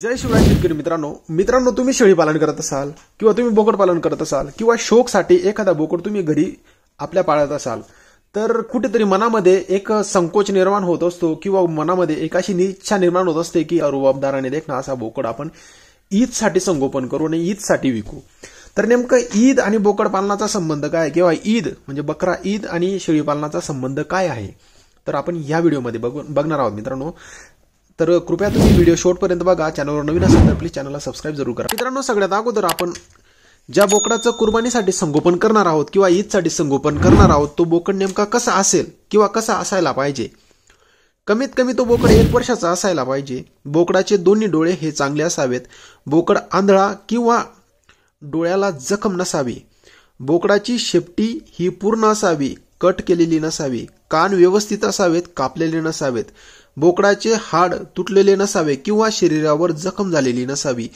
जय शिवराय शेतकरी मित्रांनो तुम्ही शेळी पालन करत असाल किंवा तुम्ही बोकड पालन करत असाल किंवा शौकसाठी एखादा बोकड तुम्ही घरी आपल्या पाळत असाल तर कुठेतरी मनामध्ये एक संकोच निर्माण होत असतो किंवा मनामध्ये एक अशी इच्छा निर्माण होत असते की रुबाबदाराने देखणा असा बोकड आपण ईदसाठी संगोपन करू आणि ईदसाठी विकू। तर नेमकं ईद आणि बोकड पालनाचा संबंध काय किंवा ईद म्हणजे बकरा ईद आणि शेळी पालनाचा संबंध काय आहे तर आपण या व्हिडिओमध्ये बघणार आहोत मित्रांनो। तर कृपया तुम्ही व्हिडिओ शेवटपर्यंत बघा। चॅनलवर नवीन असेल तर प्लीज चॅनलला सबस्क्राइब जरूर करा। मित्रांनो सगळ्यात अगोदर आपण ज्या बोकडाचं कुर्बानीसाठी संगोपन करणार आहोत किंवा ईदसाठी संगोपन करणार आहोत तो बोकड नेमका कसा असेल किंवा कसा असायला पाहिजे। कमीत कमी तो बोकड 1 वर्षाचा असायला पाहिजे। बोकडाचे दोन्ही डोळे हे चांगले असावेत। बोकड आंधळा किंवा डोळ्याला जखम नसावी। बोकडाची शेपटी ही पूर्ण असावी, कट केलेली नसावी। कान व्यवस्थित असावेत, कापलेले नसावेत। बोकडाचे हाड तुटलेले नसावे किंवा शरीरावर जखम झालेली नसावी।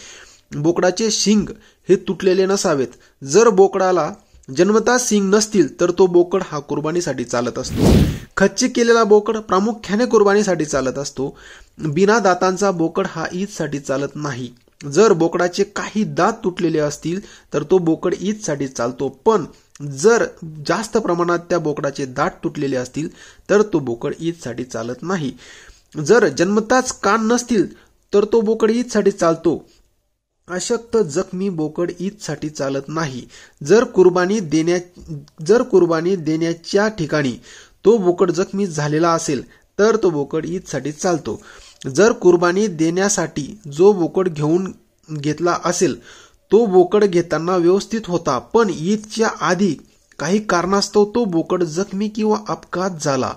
बोकडाचे शिंग हे तुटलेले नसावेत। जर बोकडाला जन्मतः शिंग नसतील तर तो बोकड हा कुर्बानीसाठी चालत असतो। खच्ची केलेला बोकड प्रामुख्याने कुर्बानीसाठी चालत असतो। बिना दातांचा बोकड हा ईदसाठी चालत नाही। जर बोकडाचे काही दात तुटलेले असतील तर तो बोकड ईदसाठी चालतो, पण जर जास्त प्रमाणात त्या बोकडाचे दात तुटलेले असतील तर तो बोकड ईदसाठी चालत नाही। जर जन्मताच कान नसतील तर तो बोकड ईदसाठी चालतो। अशक्त जखमी बोकड ईदसाठी चालत नाही। जर कुर्बानी देण्याच्या ठिकाणी तो बोकड जखमी झालेला असेल तर तो बोकड ईदसाठी चालतो। जर कुर्बानी देण्यासाठी जो बोकड घेतला असेल तो बोकड घेताना व्यवस्थित होता, पण ईदच्या आधी काही कारणास्तव तो बोकड जखमी किंवा अपघात झाला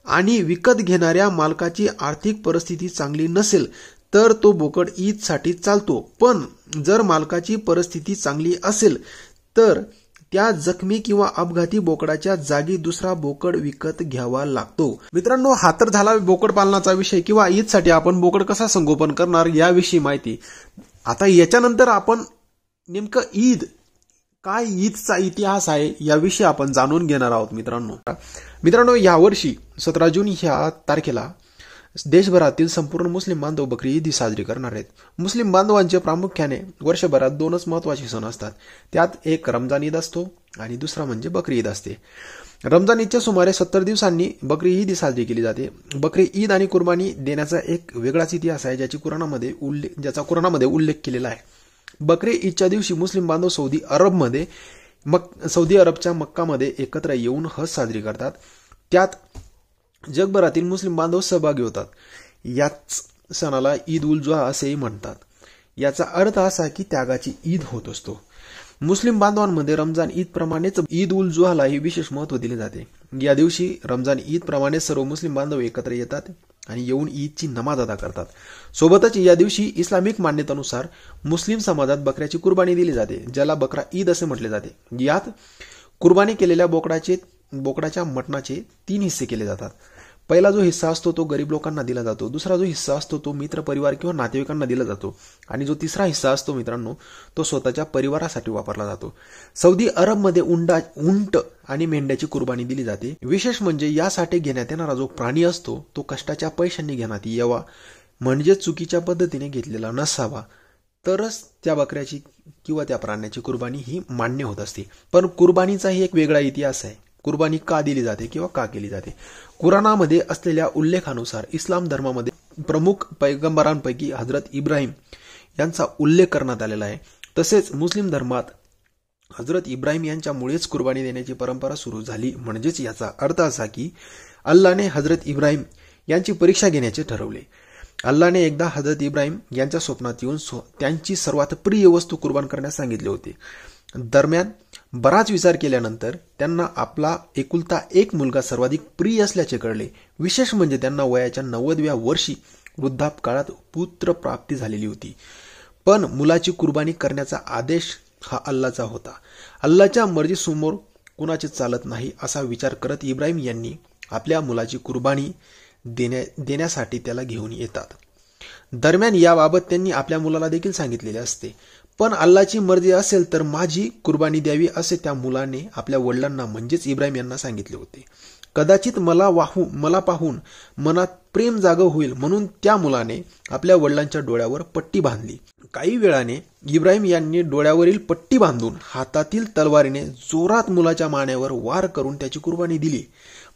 आणि विकत घेणाऱ्या मालकाची आर्थिक परिस्थिती चांगली नसेल तर तो बोकड ईदसाठी चालतो। पण जर मालकाची परिस्थिती चांगली असेल तर त्या जखमी किंवा अपघाती बोकडाच्या जागी दुसरा बोकड विकत घ्यावा लागतो। मित्रांनो हा तर झाला बोकड पालनाचा विषय किंवा ईदसाठी आपण बोकड कसा संगोपन करणार याविषयी माहिती। आता याच्यानंतर आपण नेमकं ईद काय, ईदचा इतिहास आहे याविषयी आपण जाणून घेणार आहोत। मित्रांनो यावर्षी 17 जून ह्या तारखेला देशभरातील संपूर्ण मुस्लिम बांधव बकरी ईद साजरी करणार आहेत। मुस्लिम बांधवांचे प्रामुख्याने वर्षभरात 2च महत्त्वाचे सण असतात। त्यात एक रमजान ईद असतो आणि दुसरा म्हणजे बकरी ईद असते। रमजान ईदच्या सुमारे 70 दिवसांनी बकरी ईद साजरी केली जाते। बकरी ईद आणि कुर्बानी देण्याचा एक वेगळाच इतिहास आहे ज्याचा कुराणामध्ये उल्लेख केलेला आहे। बकरी ईदच्या दिवशी मुस्लिम बांधव सौदी अरबच्या मक्कामध्ये एकत्र येऊन हज साजरी करतात। त्यात जगभरातील मुस्लिम बांधव सहभागी होतात। याच सणाला ईद उल जुहा असेही म्हणतात। याचा अर्थ असा की त्यागाची ईद होत असतो। मुस्लिम बांधवांमध्ये रमजान ईद प्रमाणेच ईद उल जुहालाही विशेष महत्त्व दिले जाते। या दिवशी रमजान ईद प्रमाणे सर्व मुस्लिम बांधव एकत्र येतात आणि येऊन ईदची नमाज अदा करतात। सोबतच या दिवशी इस्लामिक मान्यतेनुसार मुस्लिम समाजात बकऱ्याची कुर्बानी दिली जाते, ज्याला बकरा ईद असे म्हटले जाते। यात कुर्बानी केलेल्या बोकडाच्या मटणाचे 3 हिस्से केले जातात। पहिला जो हिस्सा असतो तो गरीब लोकांना दिला जातो। दुसरा जो हिस्सा असतो तो मित्र परिवार किंवा नातेवाईकांना दिला जातो आणि जो तिसरा हिस्सा असतो मित्रांनो तो स्वतःच्या परिवारासाठी वापरला जातो। सौदी अरबमध्ये उंट आणि मेंढ्याची कुर्बानी दिली जाते। विशेष म्हणजे यासाठी घेण्यात येणारा जो प्राणी असतो तो कष्टाच्या पैशांनी घेण्यात यावा, म्हणजे चुकीच्या पद्धतीने घेतलेला नसावा, तरच त्या बकऱ्याची किंवा त्या प्राण्याची कुर्बानी ही मान्य होत असते। पण कुर्बानीचाही एक वेगळा इतिहास आहे। कुर्बानी का दिली जाते किंवा का केली जाते। कुराणामध्ये असलेल्या उल्लेखानुसार इस्लाम धर्मामध्ये प्रमुख पैगंबरांपैकी हजरत इब्राहिम यांचा उल्लेख करण्यात आलेला आहे। तसेच मुस्लिम धर्मात हजरत इब्राहिम यांच्यामुळेच कुर्बानी देण्याची परंपरा सुरू झाली। म्हणजेच याचा अर्थ असा की अल्लाने हजरत इब्राहिम यांची परीक्षा घेण्याचे ठरवले। अल्लाने एकदा हजरत इब्राहिम यांच्या स्वप्नात येऊन त्यांची सर्वात प्रिय वस्तू कुर्बान करण्यास सांगितले होते। दरम्यान बराच विचार केल्यानंतर त्यांना आपला एकुलता एक मुलगा सर्वाधिक प्रिय असल्याचे कळले। विशेष म्हणजे त्यांना वयाच्या 90व्या वर्षी वृद्धापकाळात पुत्र प्राप्ती झालेली होती। पण मुलाची कुर्बानी करण्याचा आदेश हा अल्लाचा होता। अल्लाच्या मर्जीसमोर कुणाचे चालत नाही असा विचार करत इब्राहिम यांनी आपल्या मुलाची कुर्बानी देण्यासाठी त्याला घेऊन येतात। दरम्यान याबाबत त्यांनी आपल्या मुलाला देखील सांगितलेले असते। पण अल्लाची मर्जी असेल तर माझी कुर्बानी द्यावी असे त्या मुलाने आपल्या वडिलांना म्हणजेच इब्राहिम यांना सांगितले होते। कदाचित मला पाहून मनात प्रेम जागं होईल म्हणून त्या मुलाने आपल्या वडिलांच्या डोळ्यावर पट्टी बांधली. काही वेळाने इब्राहिम यांनी डोळ्यावरील पट्टी बांधून हातातील तलवारीने जोरात मुलाच्या मानेवर वार करून त्याची कुर्बानी दिली.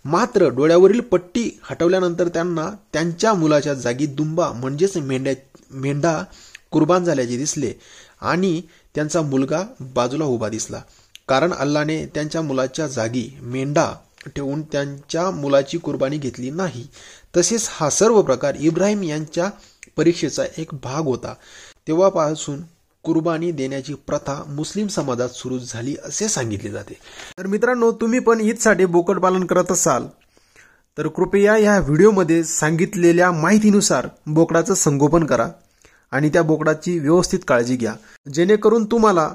मात्र डोळ्यावरील पट्टी हटवल्यानंतर त्यांना त्यांच्या मुलाच्या जागी दुंबा म्हणजेच मेंढा कुर्बान झाल्याचे दिसले आणि त्यांचा मुलगा बाजूला उभा दिसला. कारण अल्लाने त्यांच्या मुलाच्या जागी मेंढा ठेवून त्यांच्या मुलाची कुर्बानी घेतली नाही. तसेच हा सर्व प्रकार इब्राहिम यांच्या परीक्षेचा एक भाग होता. तेव्हापासून कुर्बानी देण्याची प्रथा मुस्लिम समाजात सुरू झाली असे सांगितले जाते. तर मित्रांनो, तुम्ही पण ईदसाठी बोकड पालन करत असाल तर कृपया या व्हिडिओमध्ये सांगितलेल्या माहितीनुसार बोकडाचं संगोपन करा आणि त्या बोकडाची व्यवस्थित काळजी घ्या, जेणेकरून तुम्हाला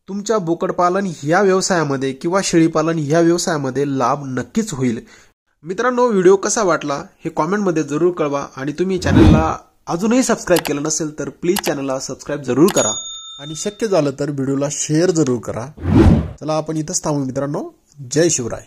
तुमच्या बोकडपालन ह्या व्यवसायामध्ये किंवा शेळीपालन ह्या व्यवसायामध्ये लाभ नक्कीच होईल. मित्रांनो, व्हिडिओ कसा वाटला हे कॉमेंटमध्ये जरूर कळवा आणि तुम्ही चॅनलला अजूनही सबस्क्राईब केलं नसेल तर प्लीज चॅनलला सबस्क्राईब जरूर करा आणि शक्य झालं तर व्हिडिओला शेअर जरूर करा. चला आपण इथंच थांबू मित्रांनो. जय शिवराय.